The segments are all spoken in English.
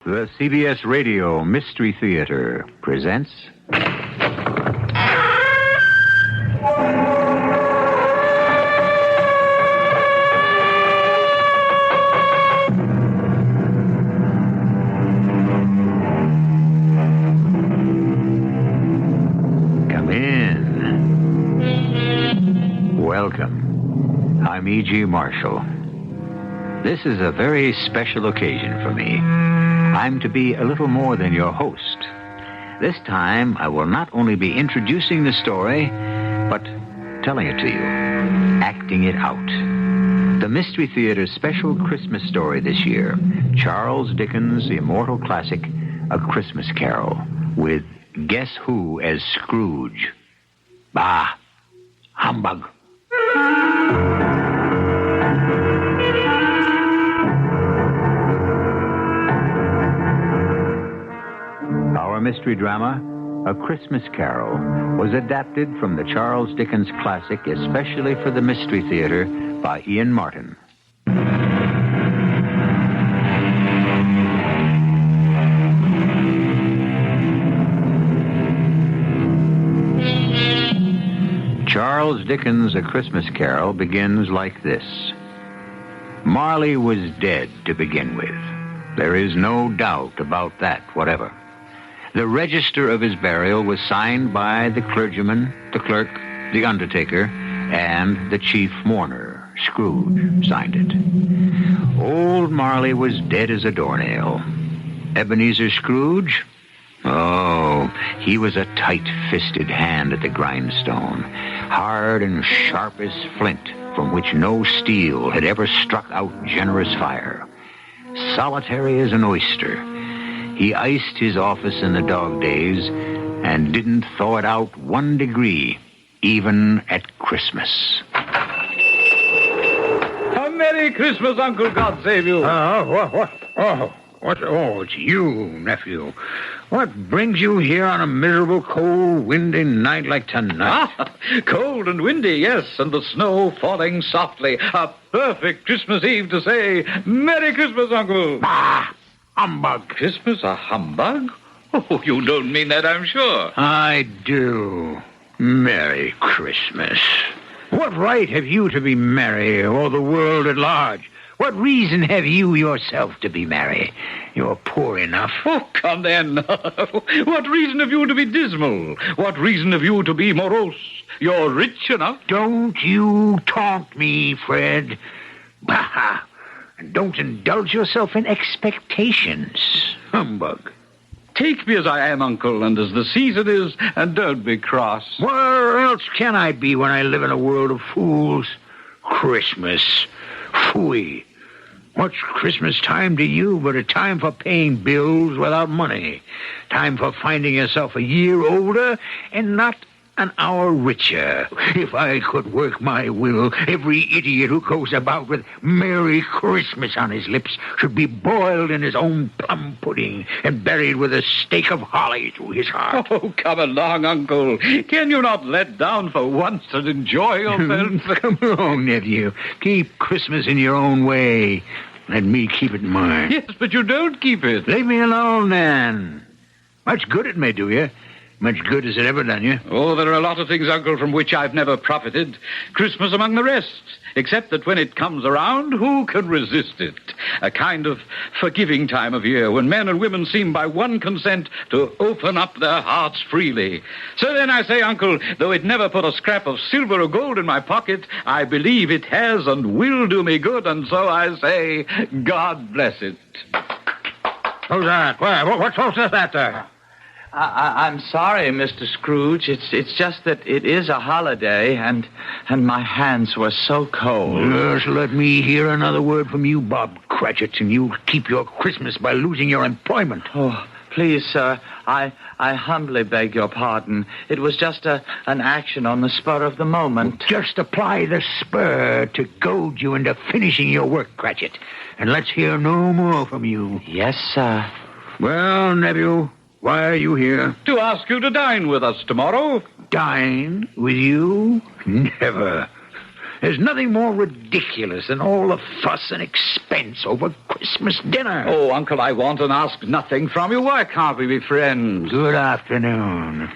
The CBS Radio Mystery Theater presents... Come in. Welcome. I'm E.G. Marshall. This is a very special occasion for me. I'm to be a little more than your host. This time, I will not only be introducing the story, but telling it to you, acting it out. The Mystery Theater's special Christmas story this year, Charles Dickens' immortal classic, A Christmas Carol, with Guess Who as Scrooge. Bah, humbug. Our mystery drama, A Christmas Carol, was adapted from the Charles Dickens classic especially for the Mystery Theater by Ian Martin. Charles Dickens' A Christmas Carol begins like this. Marley was dead to begin with. There is no doubt about that whatever. The register of his burial was signed by the clergyman, the clerk, the undertaker, and the chief mourner, Scrooge, signed it. Old Marley was dead as a doornail. Ebenezer Scrooge? Oh, he was a tight-fisted hand at the grindstone, hard and sharp as flint, from which no steel had ever struck out generous fire. Solitary as an oyster, he iced his office in the dog days and didn't thaw it out 1 degree, even at Christmas. A Merry Christmas, Uncle. God save you. What? Oh, it's you, nephew. What brings you here on a miserable, cold, windy night like tonight? Cold and windy, yes, and the snow falling softly. A perfect Christmas Eve to say, Merry Christmas, Uncle. Bah! Humbug. Christmas a humbug? Oh, you don't mean that, I'm sure. I do. Merry Christmas. What right have you to be merry, or the world at large? What reason have you yourself to be merry? You're poor enough. Oh, come then. What reason have you to be dismal? What reason have you to be morose? You're rich enough. Don't you taunt me, Fred. Bah! And don't indulge yourself in expectations. Humbug. Take me as I am, Uncle, and as the season is, and don't be cross. Where else can I be when I live in a world of fools? Christmas. Phooey. What's Christmas time to you but a time for paying bills without money? Time for finding yourself a year older and not an hour richer. If I could work my will, every idiot who goes about with Merry Christmas on his lips should be boiled in his own plum pudding and buried with a stake of holly through his heart. Oh, come along, Uncle. Can you not let down for once and enjoy yourself? Come along, nephew. Keep Christmas in your own way. Let me keep it in mine. Yes, but you don't keep it. Leave me alone, then. Much good it may do you. Much good has it ever done you? Oh, there are a lot of things, Uncle, from which I've never profited. Christmas among the rest. Except that when it comes around, who can resist it? A kind of forgiving time of year when men and women seem by one consent to open up their hearts freely. So then I say, Uncle, though it never put a scrap of silver or gold in my pocket, I believe it has and will do me good, and so I say, God bless it. Who's that? What's that there? I'm sorry, Mr. Scrooge. It's just that it is a holiday, and my hands were so cold. Just let me hear another word from you, Bob Cratchit, and you'll keep your Christmas by losing your employment. Oh, please, sir, I humbly beg your pardon. It was just an action on the spur of the moment. Just apply the spur to goad you into finishing your work, Cratchit, and let's hear no more from you. Yes, sir. Well, nephew, why are you here? To ask you to dine with us tomorrow. Dine with you? Never. There's nothing more ridiculous than all the fuss and expense over Christmas dinner. Oh, Uncle, I want and ask nothing from you. Why can't we be friends? Good afternoon.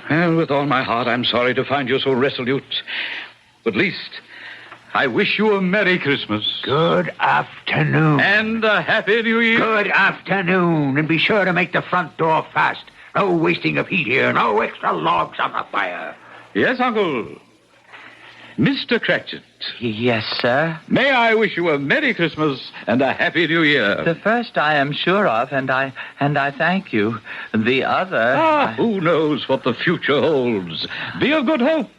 Well, with all my heart, I'm sorry to find you so resolute. But at least, I wish you a Merry Christmas. Good afternoon. And a Happy New Year. Good afternoon. And be sure to make the front door fast. No wasting of heat here. No extra logs on the fire. Yes, Uncle. Mr. Cratchit. Yes, sir. May I wish you a Merry Christmas and a Happy New Year. The first I am sure of, and I thank you. The other... Who knows what the future holds? Be of good hope.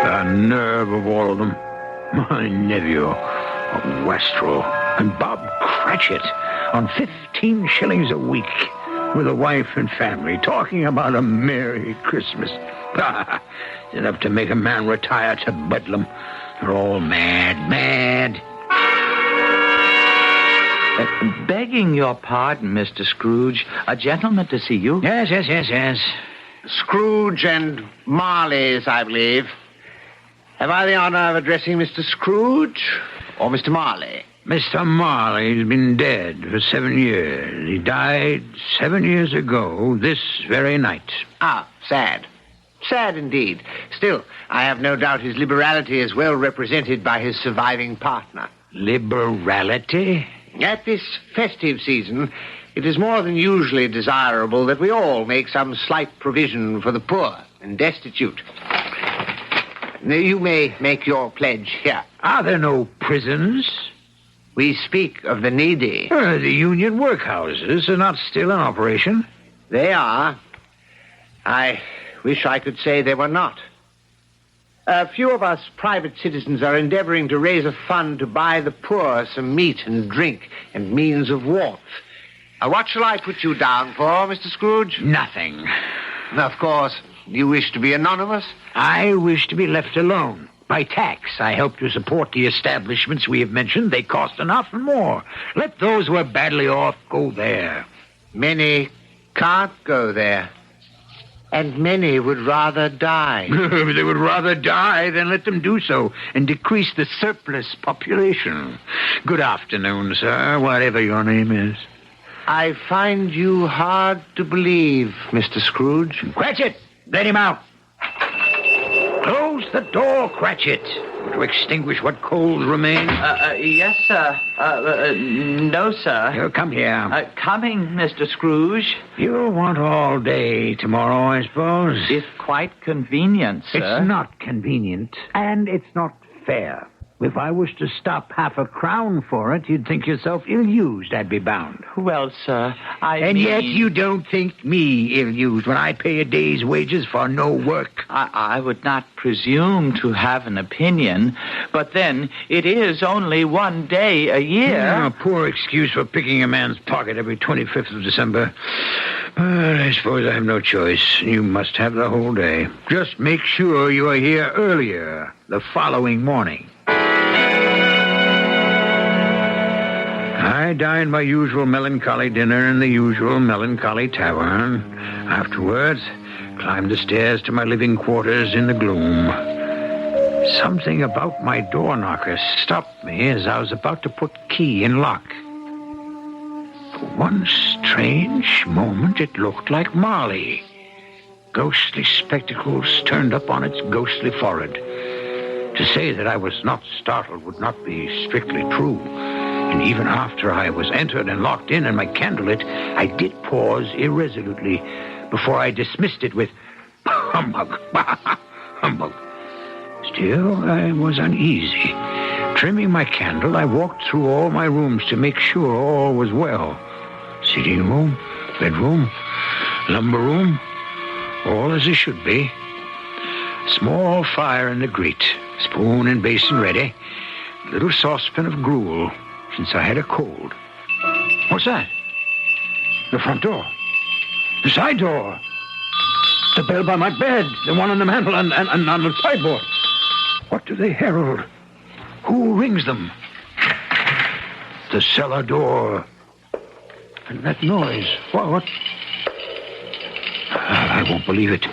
The nerve of all of them. My nephew, Wastrel, and Bob Cratchit on 15 shillings a week with a wife and family talking about a Merry Christmas. It's enough to make a man retire to Bedlam. They're all mad. Begging your pardon, Mr. Scrooge, a gentleman to see you. Yes. Scrooge and Marley's, I believe. Have I the honor of addressing Mr. Scrooge or Mr. Marley? Mr. Marley's been dead for 7 years. He died 7 years ago this very night. Ah, sad. Sad indeed. Still, I have no doubt his liberality is well represented by his surviving partner. Liberality? At this festive season, it is more than usually desirable that we all make some slight provision for the poor and destitute. You may make your pledge here. Are there no prisons? We speak of the needy. The union workhouses are not still in operation. They are. I wish I could say they were not. A few of us private citizens are endeavoring to raise a fund to buy the poor some meat and drink and means of warmth. What shall I put you down for, Mr. Scrooge? Nothing. Of course, you wish to be anonymous? I wish to be left alone. By tax, I help to support the establishments we have mentioned. They cost enough and more. Let those who are badly off go there. Many can't go there. And many would rather die. If they would rather die, then let them do so and decrease the surplus population. Good afternoon, sir, whatever your name is. I find you hard to believe, Mr. Scrooge. Cratchit, let him out. Close the door, Cratchit, to extinguish what coals remain. Yes, sir. No, sir. Come here. Coming, Mr. Scrooge. You'll want all day tomorrow, I suppose. If quite convenient, sir. It's not convenient, and it's not fair. If I was to stop half a crown for it, you'd think yourself ill-used, I'd be bound. Well, sir, Yet you don't think me ill-used when I pay a day's wages for no work. I would not presume to have an opinion, but then it is only one day a year. Yeah, a poor excuse for picking a man's pocket every 25th of December. But I suppose I have no choice. You must have the whole day. Just make sure you are here earlier the following morning. I dined my usual melancholy dinner in the usual melancholy tavern. Afterwards, climbed the stairs to my living quarters in the gloom. Something about my door knocker stopped me as I was about to put key in lock. For one strange moment, it looked like Marley. Ghostly spectacles turned up on its ghostly forehead. To say that I was not startled would not be strictly true. And even after I was entered and locked in and my candle lit, I did pause irresolutely before I dismissed it with humbug, humbug. Still, I was uneasy. Trimming my candle, I walked through all my rooms to make sure all was well. Sitting room, bedroom, lumber room, all as it should be. Small fire in the grate, spoon and basin ready, little saucepan of gruel, since I had a cold. What's that? The front door. The side door. The bell by my bed. The one on the mantel and on the sideboard. What do they herald? Who rings them? The cellar door. And that noise. What? I won't believe it.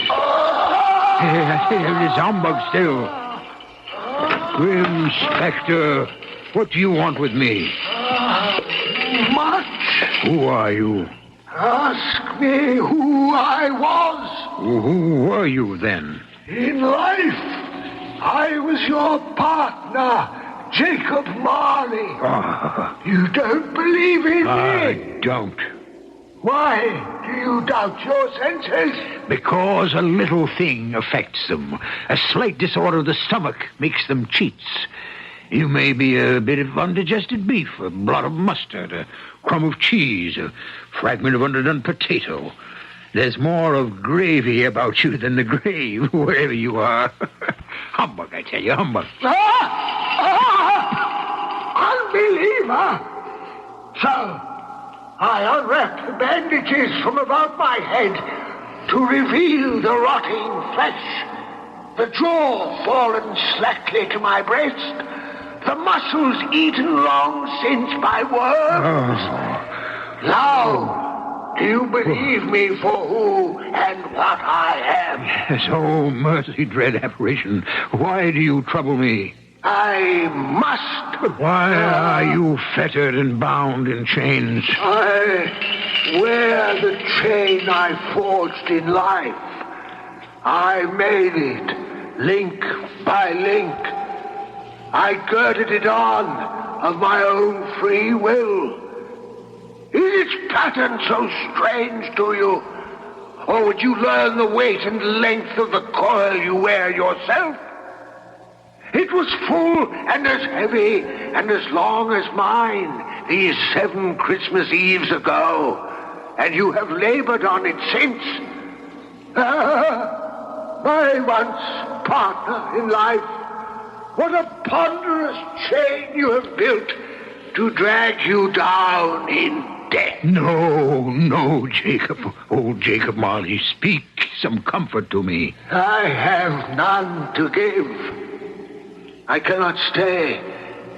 It's humbug still. Grim Spectre, what do you want with me? Much. Who are you? Ask me who I was. Who were you then? In life, I was your partner, Jacob Marley. You don't believe in me? I don't. Why do you doubt your senses? Because a little thing affects them. A slight disorder of the stomach makes them cheats. You may be a bit of undigested beef, a blot of mustard, a crumb of cheese, a fragment of underdone potato. There's more of gravy about you than the grave, wherever you are. Humbug, I tell you, humbug. Unbeliever! So, I unwrapped the bandages from about my head to reveal the rotting flesh, the jaw fallen slackly to my breast, the muscles eaten long since by worms. Now, do you believe me for who and what I am? Yes, oh, mercy, dread apparition. Why do you trouble me? I must. But why are you fettered and bound in chains? I wear the chain I forged in life. I made it, link by link. I girded it on of my own free will. Is its pattern so strange to you? Or would you learn the weight and length of the coil you wear yourself? It was full and as heavy and as long as mine these 7 Christmas Eves ago, and you have labored on it since. My once partner in life, what a ponderous chain you have built to drag you down in death. No, Jacob. Oh, Jacob Marley, speak some comfort to me. I have none to give. I cannot stay.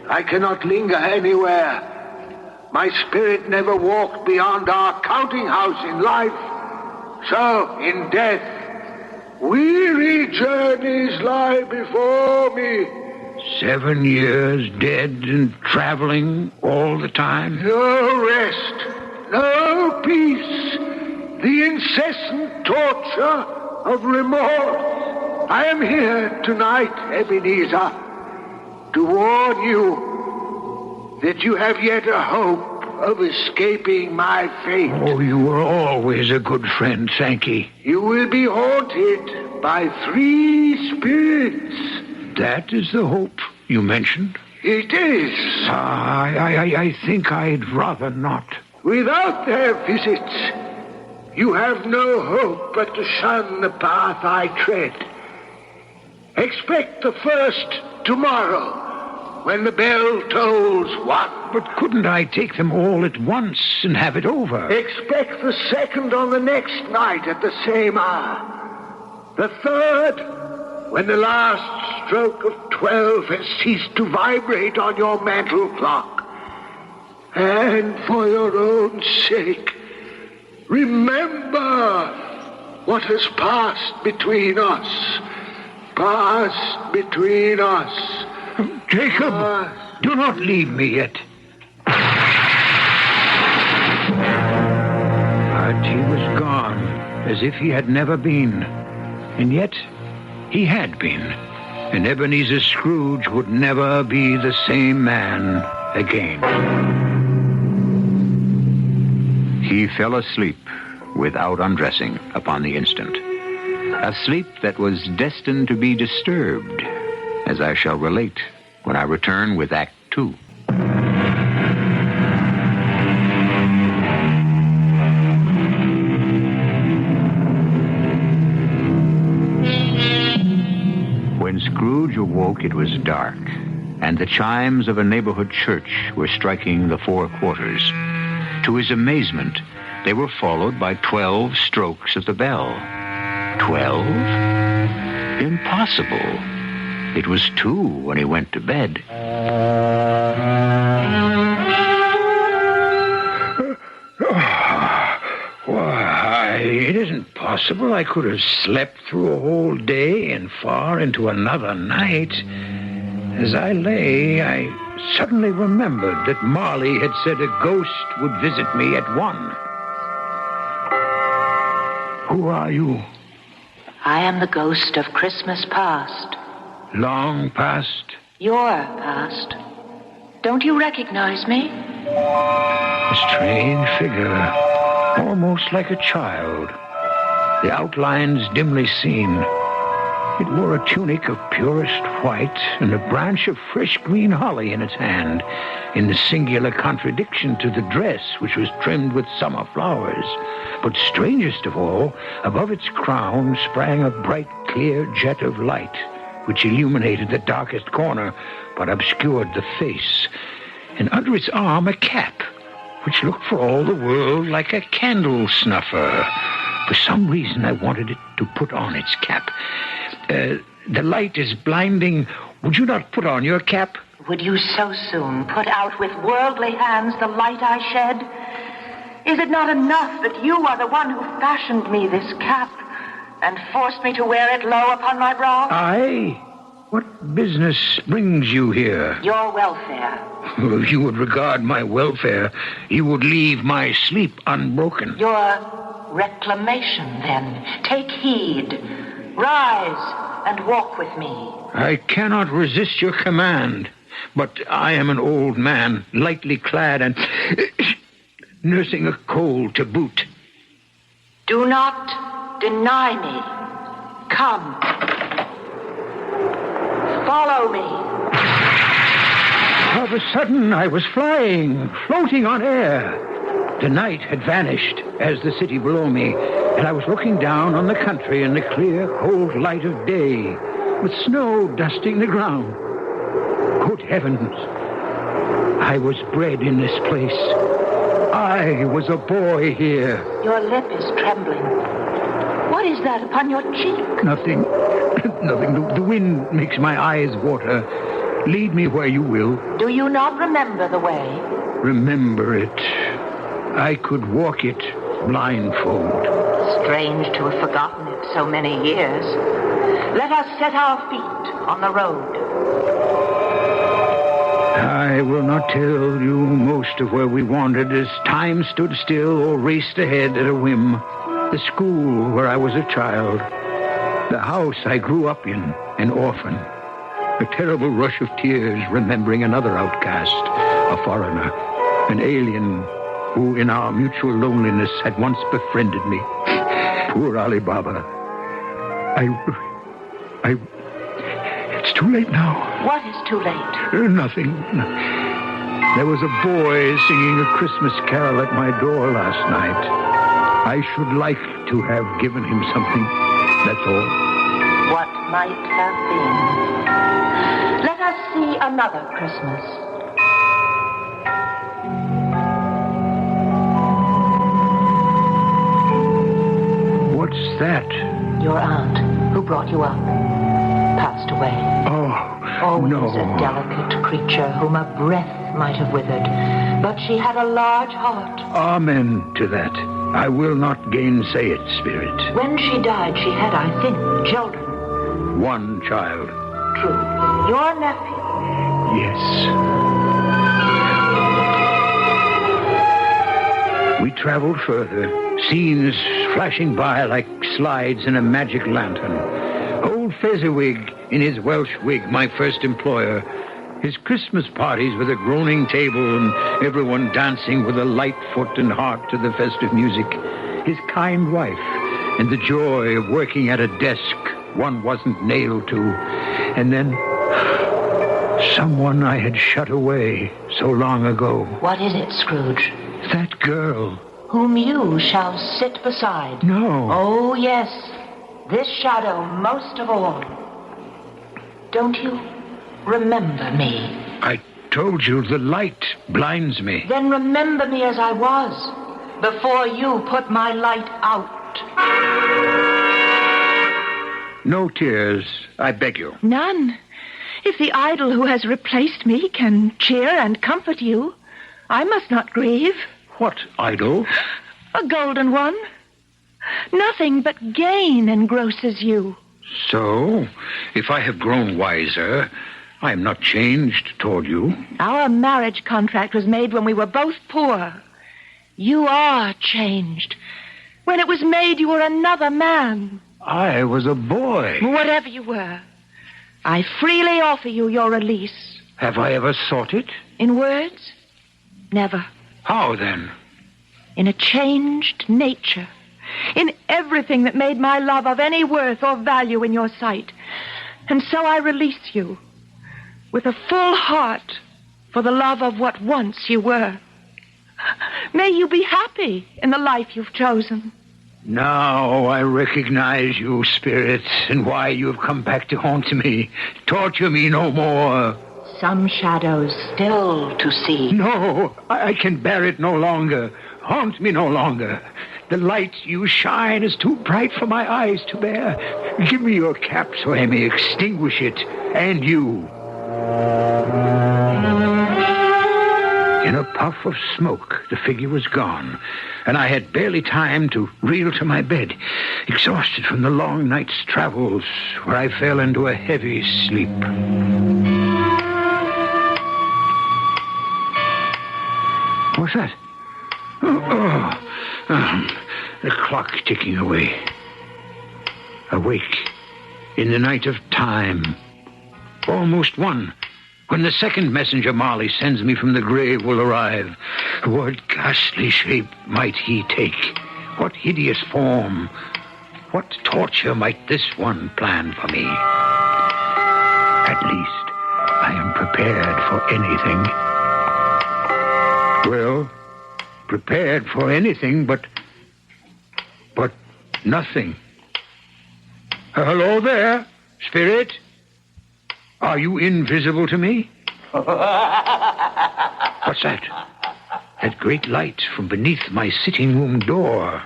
I cannot linger anywhere. My spirit never walked beyond our counting house in life. So, in death, weary journeys lie before me. 7 years dead and traveling all the time? No rest, no peace, the incessant torture of remorse. I am here tonight, Ebenezer, to warn you that you have yet a hope of escaping my fate. Oh, you were always a good friend, thank ye. You will be haunted by 3 spirits. That is the hope you mentioned? It is. I think I'd rather not. Without their visits, you have no hope but to shun the path I tread. Expect the first tomorrow, when the bell tolls 1. But couldn't I take them all at once and have it over? Expect the second on the next night at the same hour. The third, when the last stroke of 12 has ceased to vibrate on your mantle clock. And for your own sake, remember what has passed between us. Passed between us. Jacob, do not leave me yet. But he was gone, as if he had never been. And yet, he had been. And Ebenezer Scrooge would never be the same man again. He fell asleep without undressing upon the instant. A sleep that was destined to be disturbed, as I shall relate when I return with Act 2. When Scrooge awoke, it was dark, and the chimes of a neighborhood church were striking the 4 quarters. To his amazement, they were followed by 12 strokes of the bell. 12? Impossible. It was 2 when he went to bed. Why, it isn't possible. possible I could have slept through a whole day and far into another night. As I lay, I suddenly remembered that Marley had said a ghost would visit me at 1. Who are you? I am the ghost of Christmas past. Long past? Your past. Don't you recognize me? A strange figure, almost like a child. The outlines dimly seen. It wore a tunic of purest white and a branch of fresh green holly in its hand, in the singular contradiction to the dress, which was trimmed with summer flowers. But strangest of all, above its crown sprang a bright, clear jet of light, which illuminated the darkest corner, but obscured the face. And under its arm a cap, which looked for all the world like a candle snuffer. For some reason, I wanted it to put on its cap. The light is blinding. Would you not put on your cap? Would you so soon put out with worldly hands the light I shed? Is it not enough that you are the one who fashioned me this cap and forced me to wear it low upon my brow? I? What business brings you here? Your welfare. If you would regard my welfare, you would leave my sleep unbroken. Your reclamation, then. Take heed. Rise and walk with me. I cannot resist your command, but I am an old man, lightly clad and nursing a cold to boot. Do not deny me. Come. Follow me. All of a sudden, I was flying, floating on air. The night had vanished, as the city below me, and I was looking down on the country in the clear, cold light of day, with snow dusting the ground. Good heavens! I was bred in this place. I was a boy here. Your lip is trembling. What is that upon your cheek? Nothing. Nothing. The wind makes my eyes water. Lead me where you will. Do you not remember the way? Remember it. I could walk it blindfold. Strange to have forgotten it so many years. Let us set our feet on the road. I will not tell you most of where we wandered as time stood still or raced ahead at a whim. The school where I was a child. The house I grew up in, an orphan. A terrible rush of tears remembering another outcast, a foreigner, an alien who in our mutual loneliness had once befriended me. Poor Ali Baba. It's too late now. What is too late? Nothing. There was a boy singing a Christmas carol at my door last night. I should like to have given him something, that's all. What might have been. Let us see another Christmas. What's that? Your aunt, who brought you up, passed away. Oh, no. Always a delicate creature whom a breath might have withered, but she had a large heart. Amen to that. I will not gainsay it, Spirit. When she died, she had, I think, children. One child. True. Your nephew. Yes. We traveled further, scenes flashing by like slides in a magic lantern. Old Fezziwig in his Welsh wig, my first employer. His Christmas parties with a groaning table and everyone dancing with a light foot and heart to the festive music. His kind wife and the joy of working at a desk one wasn't nailed to. And then someone I had shut away so long ago. What is it, Scrooge? That girl. Whom you shall sit beside. No. Oh, yes. This shadow most of all. Don't you remember me? I told you the light blinds me. Then remember me as I was, before you put my light out. No tears, I beg you. None. If the idol who has replaced me can cheer and comfort you, I must not grieve. What idol? A golden one. Nothing but gain engrosses you. So, if I have grown wiser, I am not changed toward you. Our marriage contract was made when we were both poor. You are changed. When it was made, you were another man. I was a boy. Whatever you were, I freely offer you your release. Have I ever sought it? In words? Never. How then? In a changed nature. In everything that made my love of any worth or value in your sight. And so I release you with a full heart for the love of what once you were. May you be happy in the life you've chosen. Now I recognize you, spirit, and why you have come back to haunt me. Torture me no more. Some shadows still to see. No, I can bear it no longer. Haunt me no longer. The light you shine is too bright for my eyes to bear. Give me your cap so I may extinguish it, and you. In a puff of smoke, the figure was gone, and I had barely time to reel to my bed, exhausted from the long night's travels, where I fell into a heavy sleep. What's that? The clock ticking away. Awake in the night of time. Almost one. When the second messenger Marley sends me from the grave will arrive. What ghastly shape might he take? What hideous form? What torture might this one plan for me? At least I am prepared for anything. Well, prepared for anything but nothing. Hello there, spirit. Are you invisible to me? What's that? That great light from beneath my sitting room door.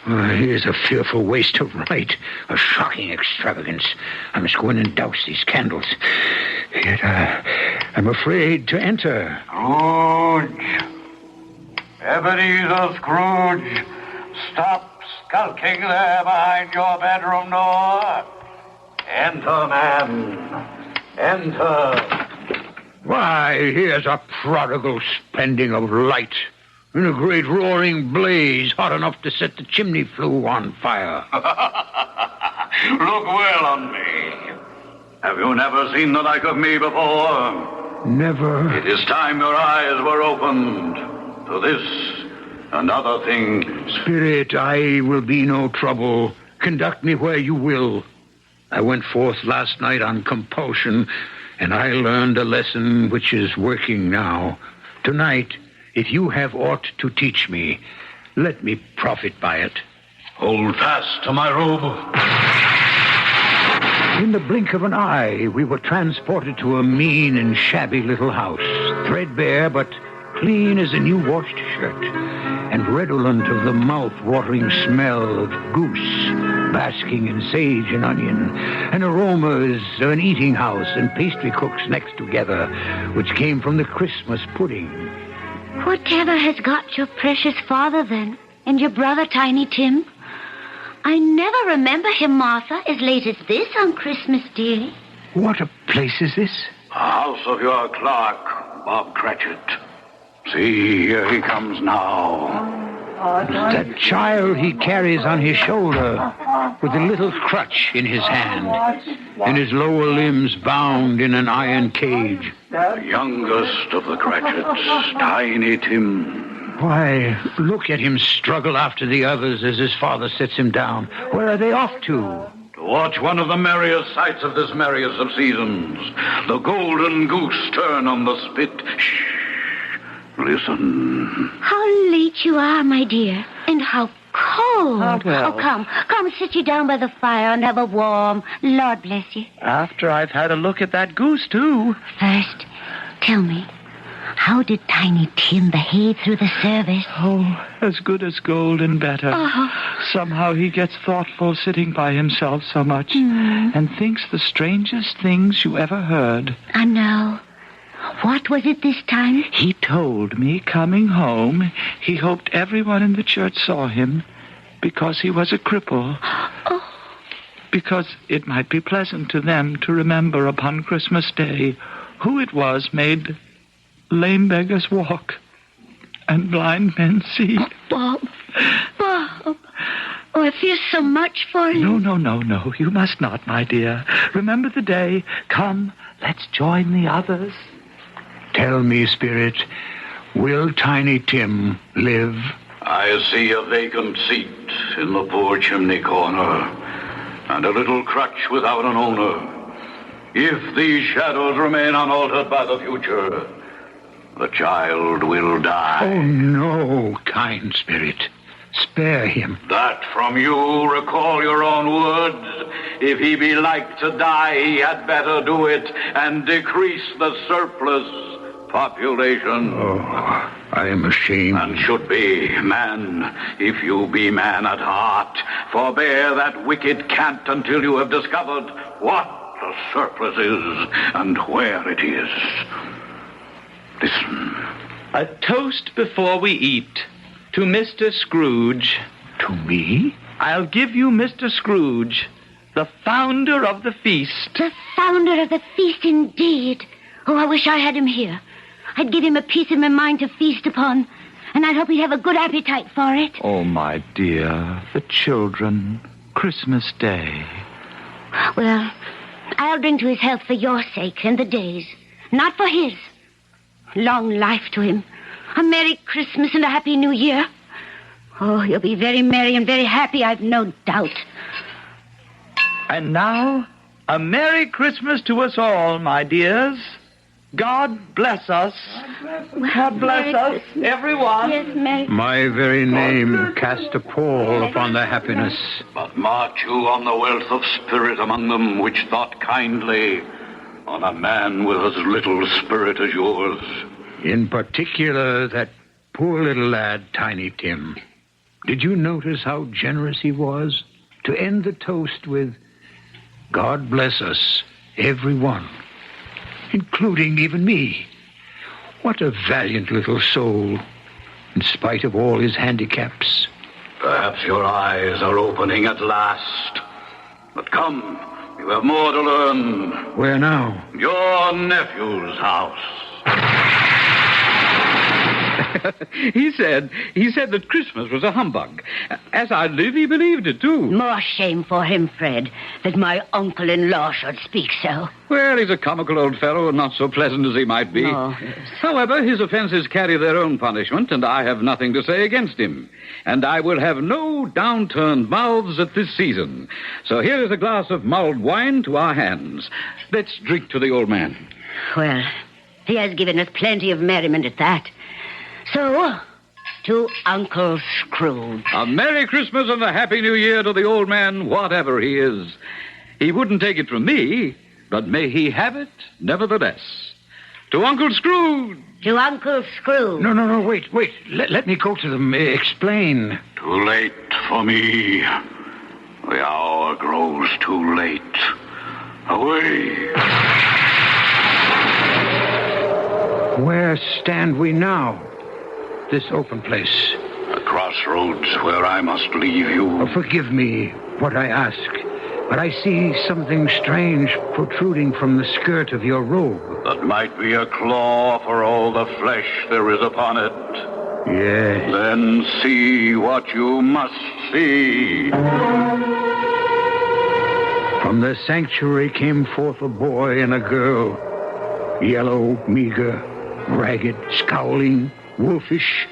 Here's a fearful waste of light, a shocking extravagance. I must go in and douse these candles. Yet I'm afraid to enter. Scrooge! Ebenezer Scrooge! Stop skulking there behind your bedroom door. Enter, man. Enter. Why, here's a prodigal spending of light in a great roaring blaze hot enough to set the chimney flue on fire. Look well on me. Have you never seen the like of me before? Never. It is time your eyes were opened to this and other things. Spirit, I will be no trouble. Conduct me where you will. I went forth last night on compulsion, and I learned a lesson which is working now. Tonight, if you have aught to teach me, let me profit by it. Hold fast to my robe. In the blink of an eye, we were transported to a mean and shabby little house, threadbare but clean as a new washed shirt, and redolent of the mouth-watering smell of goose, basking in sage and onion, and aromas of an eating house and pastry cooks next together, which came from the Christmas pudding. Whatever has got your precious father, then, and your brother, Tiny Tim? I never remember him, Martha, as late as this on Christmas Day. What a place is this? House of your clerk, Bob Cratchit. See, here he comes now. That child he carries on his shoulder with a little crutch in his hand, and his lower limbs bound in an iron cage. The youngest of the Cratchits, Tiny Tim. Why, look at him struggle after the others as his father sets him down. Where are they off to? To watch one of the merriest sights of this merriest of seasons. The golden goose turn on the spit. Shh. Listen. How late you are, my dear, and how cold. Well. Oh, come sit you down by the fire and have a warm. Lord bless you. After I've had a look at that goose, too. First, tell me, how did Tiny Tim behave through the service? Oh, as good as gold and better. Oh. Somehow he gets thoughtful sitting by himself so much and thinks the strangest things you ever heard. I know. What was it this time? He told me, coming home, he hoped everyone in the church saw him, Because he was a cripple. Oh. Because it might be pleasant to them to remember upon Christmas Day who it was made lame beggars walk and blind men see. Bob. Oh, I feel so much for you. No. You must not, my dear. Remember the day. Come, let's join the others. Tell me, Spirit, will Tiny Tim live? I see a vacant seat in the poor chimney corner, and a little crutch without an owner. If these shadows remain unaltered by the future, the child will die. Oh, no, kind Spirit. Spare him. That from you recall your own words. If he be like to die, he had better do it and decrease the surplus population. Oh, I am ashamed. And should be, man, if you be man at heart, forbear that wicked cant until you have discovered what the surplus is and where it is. Listen. A toast before we eat to Mr. Scrooge. To me? I'll give you Mr. Scrooge, the founder of the feast. The founder of the feast, indeed. Oh, I wish I had him here. I'd give him a piece of my mind to feast upon, and I'd hope he'd have a good appetite for it. Oh, my dear, the children, Christmas Day. Well, I'll drink to his health for your sake and the day's, not for his. Long life to him. A Merry Christmas and a Happy New Year. Oh, you'll be very merry and very happy, I've no doubt. And now, a Merry Christmas to us all, my dears. God bless us. God bless us, everyone. Yes, Merry. My very name cast a pall upon their happiness. But march you on the wealth of spirit among them, which thought kindly on a man with as little spirit as yours. In particular, that poor little lad, Tiny Tim. Did you notice how generous he was to end the toast with, God bless us, everyone, including even me? What a valiant little soul, in spite of all his handicaps. Perhaps your eyes are opening at last. But come, you have more to learn. Where now? Your nephew's house. He said that Christmas was a humbug. As I live, he believed it, too. More shame for him, Fred, that my uncle-in-law should speak so. Well, he's a comical old fellow and not so pleasant as he might be. Oh, yes. However, his offenses carry their own punishment, and I have nothing to say against him. And I will have no downturned mouths at this season. So here is a glass of mulled wine to our hands. Let's drink to the old man. Well, he has given us plenty of merriment at that. So, to Uncle Scrooge. A Merry Christmas and a Happy New Year to the old man, whatever he is. He wouldn't take it from me, but may he have it nevertheless. To Uncle Scrooge. To Uncle Scrooge. No, wait. Let me go to them. Explain. Too late for me. The hour grows too late. Away. Where stand we now? This open place. A crossroads where I must leave you. Oh, forgive me what I ask, but I see something strange protruding from the skirt of your robe. That might be a claw for all the flesh there is upon it. Yes. Then see what you must see. From the sanctuary came forth a boy and a girl. Yellow, meager, ragged, scowling, wolfish,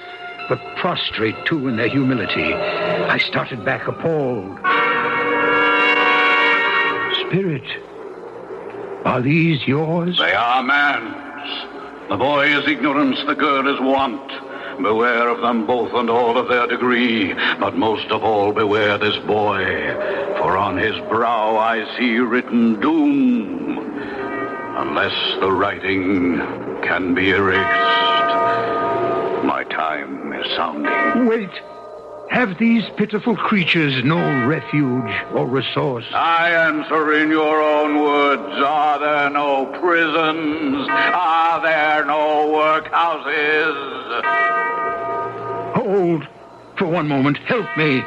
but prostrate, too, in their humility. I started back appalled. Spirit, are these yours? They are man's. The boy is ignorance, the girl is want. Beware of them both and all of their degree, but most of all beware this boy, for on his brow I see written doom, unless the writing can be erased. My time is sounding. Wait. Have these pitiful creatures no refuge or resource? I answer in your own words. Are there no prisons? Are there no workhouses? Hold. For one moment. Help me.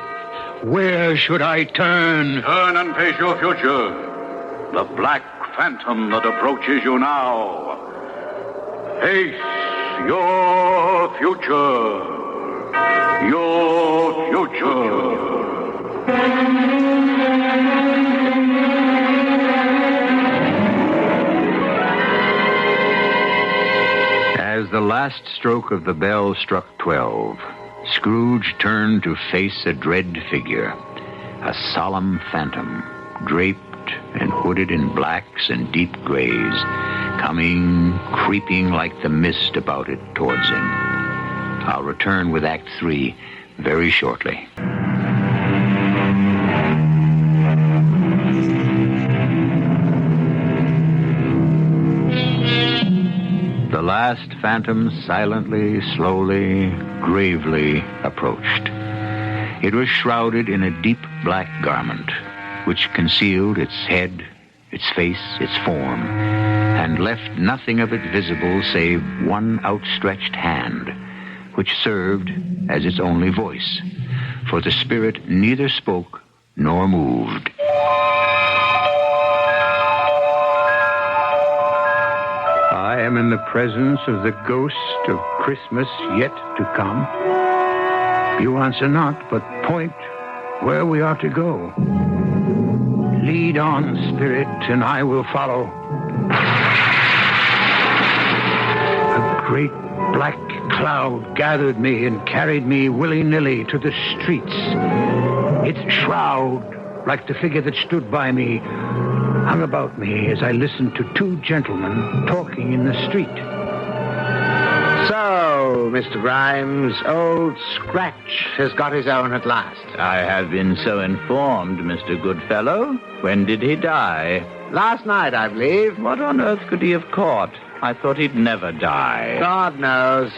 Where should I turn? Turn and face your future. The black phantom that approaches you now. Face your future. Your future. As the last stroke of the bell struck 12, Scrooge turned to face a dread figure, a solemn phantom, draped and hooded in blacks and deep grays, coming, creeping like the mist about it towards him. I'll return with Act 3 very shortly. The last phantom silently, slowly, gravely approached. It was shrouded in a deep black garment, which concealed its head, its face, its form, and left nothing of it visible save one outstretched hand, which served as its only voice, for the spirit neither spoke nor moved. I am in the presence of the ghost of Christmas yet to come. You answer not, but point where we are to go. Lead on, spirit, and I will follow. A great black cloud gathered me and carried me willy-nilly to the streets. Its shroud, like the figure that stood by me, hung about me as I listened to two gentlemen talking in the street. So, Mr. Grimes, old Scratch has got his own at last. I have been so informed, Mr. Goodfellow. When did he die? Last night, I believe. What on earth could he have caught? I thought he'd never die. God knows.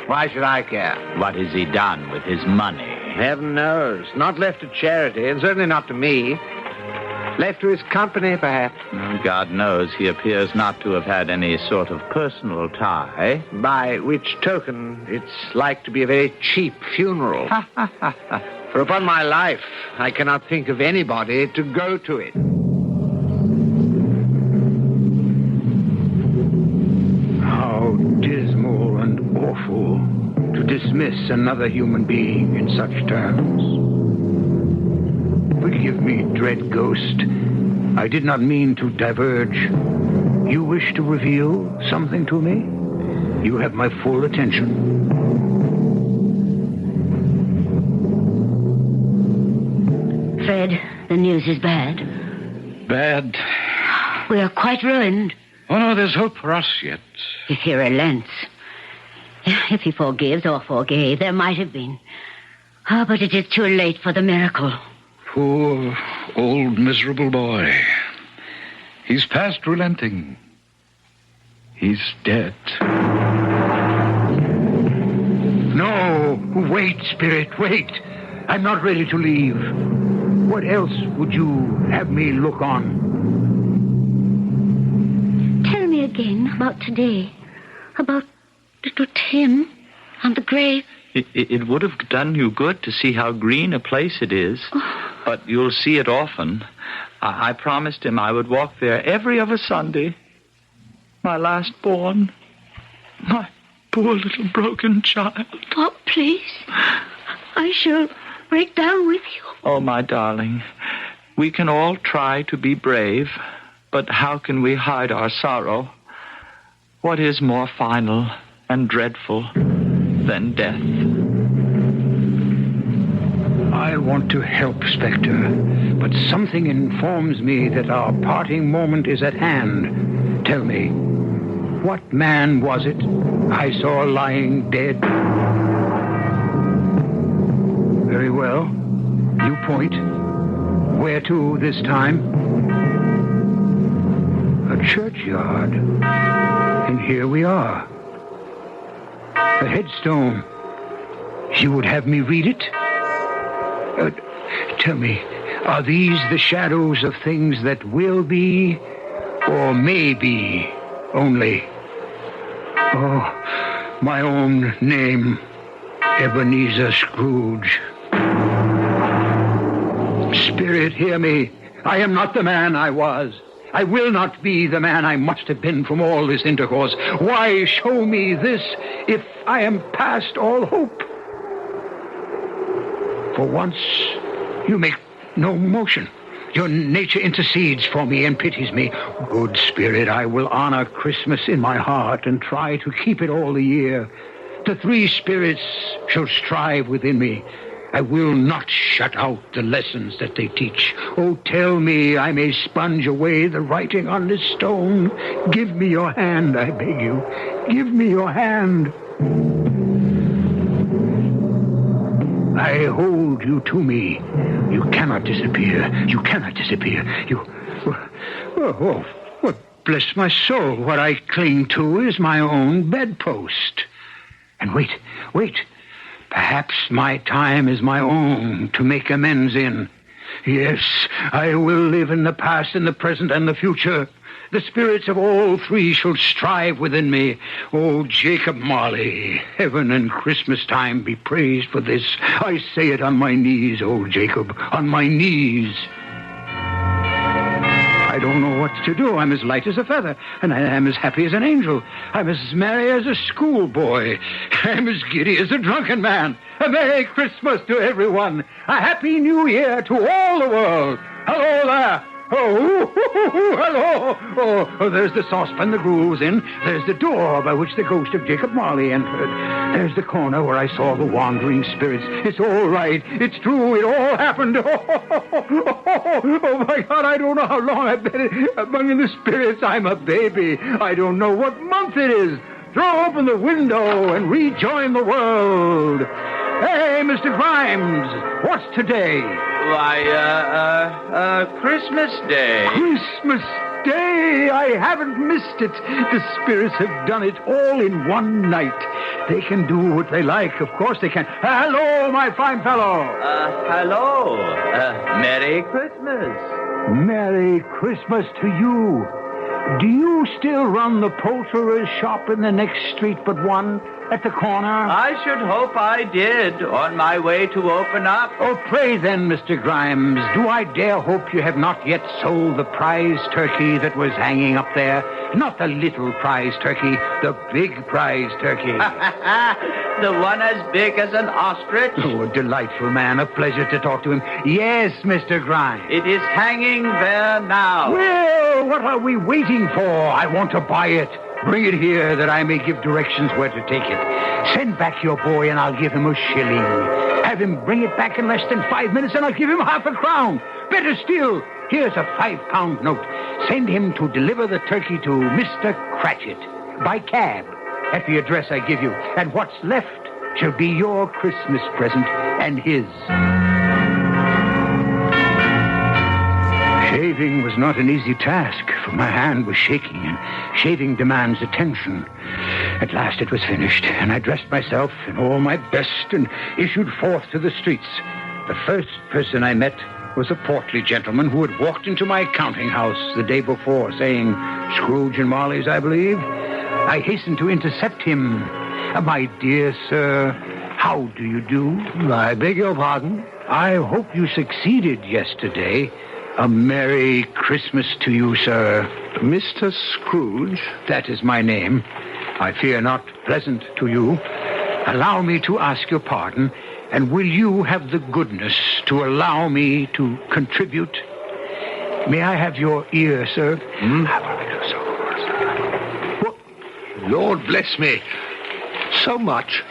Why should I care? What has he done with his money? Heaven knows. Not left to charity, and certainly not to me. Left to his company, perhaps. God knows he appears not to have had any sort of personal tie. By which token, it's like to be a very cheap funeral. For upon my life, I cannot think of anybody to go to it. How dismal and awful to dismiss another human being in such terms. Forgive me, dread ghost. I did not mean to diverge. You wish to reveal something to me? You have my full attention. Fred, the news is bad. Bad? We are quite ruined. Oh, no, there's hope for us yet. If he relents. If he forgives or forgave, there might have been. Oh, but it is too late for the miracle. Poor, old, miserable boy. He's past relenting. He's dead. No, wait, spirit, wait. I'm not ready to leave. What else would you have me look on? Tell me again about today. About little Tim and the grave. It would have done you good to see how green a place it is. Oh. But you'll see it often. I promised him I would walk there every other Sunday. My last born. My poor little broken child. Oh, please. I shall break down with you. Oh, my darling. We can all try to be brave, but how can we hide our sorrow? What is more final and dreadful than death? I want to help, Spectre, but something informs me that our parting moment is at hand. Tell me, what man was it I saw lying dead? Very well. You point. Where to this time? A churchyard. And here we are. A headstone. You would have me read it? Tell me, are these the shadows of things that will be or may be only? Oh, my own name, Ebenezer Scrooge. Spirit, hear me. I am not the man I was. I will not be the man I must have been from all this intercourse. Why show me this if I am past all hope? For once, you make no motion. Your nature intercedes for me and pities me. Good Spirit, I will honor Christmas in my heart and try to keep it all the year. The three spirits shall strive within me. I will not shut out the lessons that they teach. Oh, tell me I may sponge away the writing on this stone. Give me your hand, I beg you. Give me your hand. I hold you to me. You cannot disappear. You cannot disappear. Oh, bless my soul. What I cling to is my own bedpost. And wait. Perhaps my time is my own to make amends in. Yes, I will live in the past, in the present, and the future. The spirits of all three shall strive within me. Oh, Jacob Marley, heaven and Christmas time be praised for this. I say it on my knees, oh Jacob, on my knees. I don't know what to do. I'm as light as a feather, and I am as happy as an angel. I'm as merry as a schoolboy. I'm as giddy as a drunken man. A Merry Christmas to everyone. A Happy New Year to all the world. Hello there. Oh, hello. Oh, there's the saucepan the gruel was in. There's the door by which the ghost of Jacob Marley entered. There's the corner where I saw the wandering spirits. It's all right. It's true. It all happened. Oh, my God, I don't know how long I've been among the spirits. I'm a baby. I don't know what month it is. Throw open the window and rejoin the world. Hey, Mr. Grimes, what's today? Why, Christmas Day. Christmas Day! I haven't missed it. The spirits have done it all in one night. They can do what they like. Of course they can. Hello, my fine fellow. Hello. Merry Christmas. Merry Christmas to you. Do you still run the poulterer's shop in the next street but one? At the corner? I should hope I did, on my way to open up. Oh, pray then, Mr. Grimes, do I dare hope you have not yet sold the prize turkey that was hanging up there? Not the little prize turkey, the big prize turkey. The one as big as an ostrich? Oh, a delightful man, a pleasure to talk to him. Yes, Mr. Grimes. It is hanging there now. Well, what are we waiting for? I want to buy it. Bring it here that I may give directions where to take it. Send back your boy and I'll give him a shilling. Have him bring it back in less than 5 minutes and I'll give him half a crown. Better still, here's a £5 note. Send him to deliver the turkey to Mr. Cratchit by cab at the address I give you. And what's left shall be your Christmas present and his. Shaving was not an easy task, for my hand was shaking, and shaving demands attention. At last it was finished, and I dressed myself in all my best and issued forth to the streets. The first person I met was a portly gentleman who had walked into my counting house the day before, saying, Scrooge and Marley's, I believe. I hastened to intercept him. My dear sir, how do you do? I beg your pardon? I hope you succeeded yesterday. A Merry Christmas to you, sir. Mr. Scrooge? That is my name. I fear not pleasant to you. Allow me to ask your pardon, and will you have the goodness to allow me to contribute? May I have your ear, sir? Lord bless me. So much.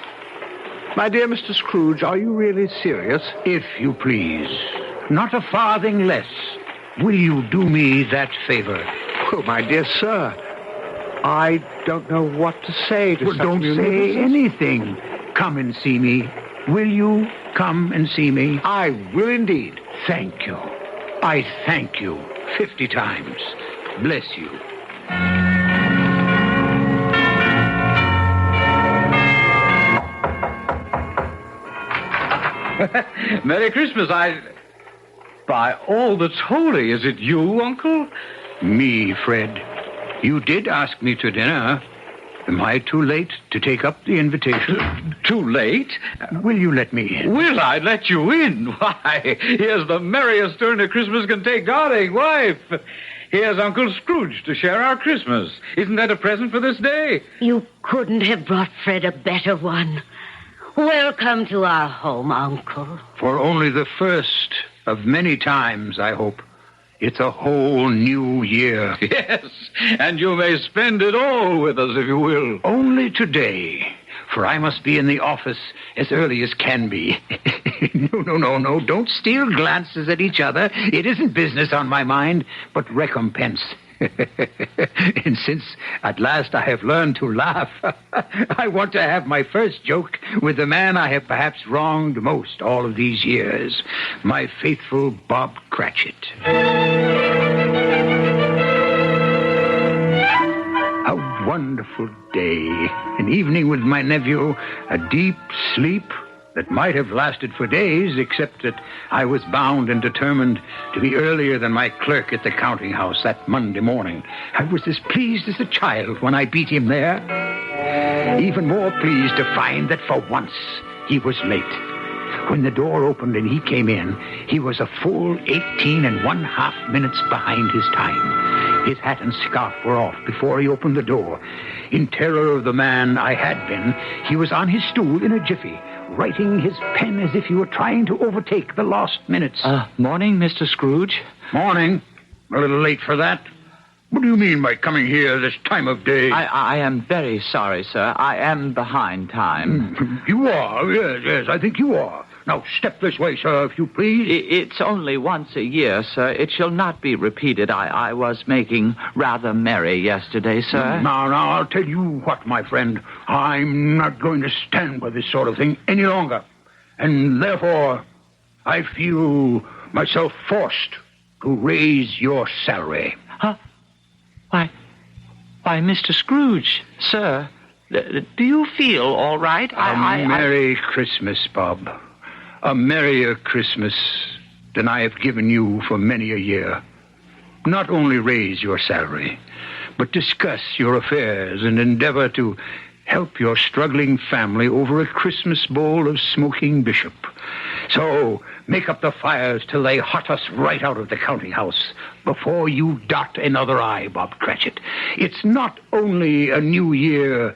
My dear Mr. Scrooge, are you really serious? If you please. Not a farthing less. Will you do me that favor? Oh, my dear sir, I don't know what to say to such don't say anything. Come and see me. Will you come and see me? I will indeed. Thank you. I thank you 50 times. Bless you. Merry Christmas. By all that's holy, is it you, Uncle? Me, Fred. You did ask me to dinner. Am I too late to take up the invitation? Too late? Will you let me in? Will I let you in? Why, here's the merriest turn a Christmas can take, darling wife. Here's Uncle Scrooge to share our Christmas. Isn't that a present for this day? You couldn't have brought Fred a better one. Welcome to our home, Uncle. For only the first of many times, I hope. It's a whole new year. Yes, and you may spend it all with us if you will. Only today, for I must be in the office as early as can be. No. Don't steal glances at each other. It isn't business on my mind, but recompense. And since at last I have learned to laugh, I want to have my first joke with the man I have perhaps wronged most all of these years, my faithful Bob Cratchit. A wonderful day, an evening with my nephew, a deep sleep that might have lasted for days, except that I was bound and determined to be earlier than my clerk at the counting house that Monday morning. I was as pleased as a child when I beat him there. Even more pleased to find that for once he was late. When the door opened and he came in, he was a full 18 1/2 minutes behind his time. His hat and scarf were off before he opened the door. In terror of the man I had been, he was on his stool in a jiffy, writing his pen as if he were trying to overtake the lost minutes. Morning, Mr. Scrooge. Morning. A little late for that. What do you mean by coming here this time of day? I am very sorry, sir. I am behind time. You are? Yes, I think you are. Now, step this way, sir, if you please. It's only once a year, sir. It shall not be repeated. I was making rather merry yesterday, sir. Now, I'll tell you what, my friend. I'm not going to stand by this sort of thing any longer. And therefore, I feel myself forced to raise your salary. Huh? Why, Mr. Scrooge, sir, do you feel all right? A Merry Christmas, Bob. A merrier Christmas than I have given you for many a year. Not only raise your salary, but discuss your affairs and endeavor to help your struggling family over a Christmas bowl of smoking bishop. So make up the fires till they hot us right out of the counting house before you dot another I, Bob Cratchit. It's not only a new year,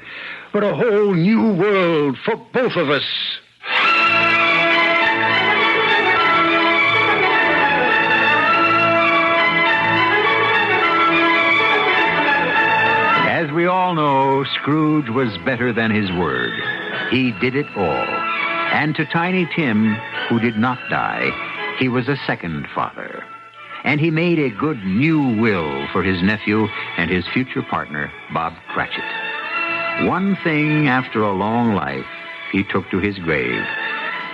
but a whole new world for both of us. As we all know, Scrooge was better than his word. He did it all. And to Tiny Tim, who did not die, he was a second father. And he made a good new will for his nephew and his future partner, Bob Cratchit. One thing after a long life he took to his grave,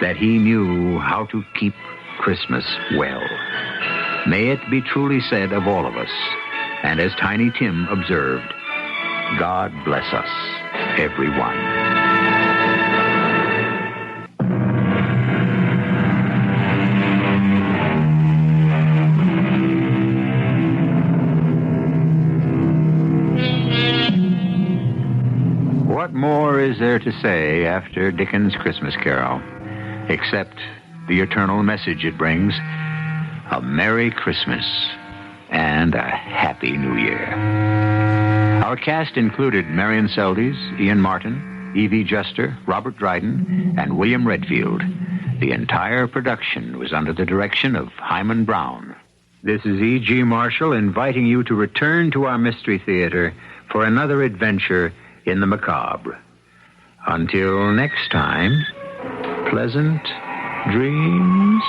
that he knew how to keep Christmas well. May it be truly said of all of us, and as Tiny Tim observed, God bless us, everyone. What more is there to say after Dickens' Christmas Carol, except the eternal message it brings, a Merry Christmas and a Happy New Year. Our cast included Marion Seldes, Ian Martin, Evie Juster, Robert Dryden, and William Redfield. The entire production was under the direction of Hyman Brown. This is E.G. Marshall inviting you to return to our Mystery Theater for another adventure in the macabre. Until next time, pleasant dreams.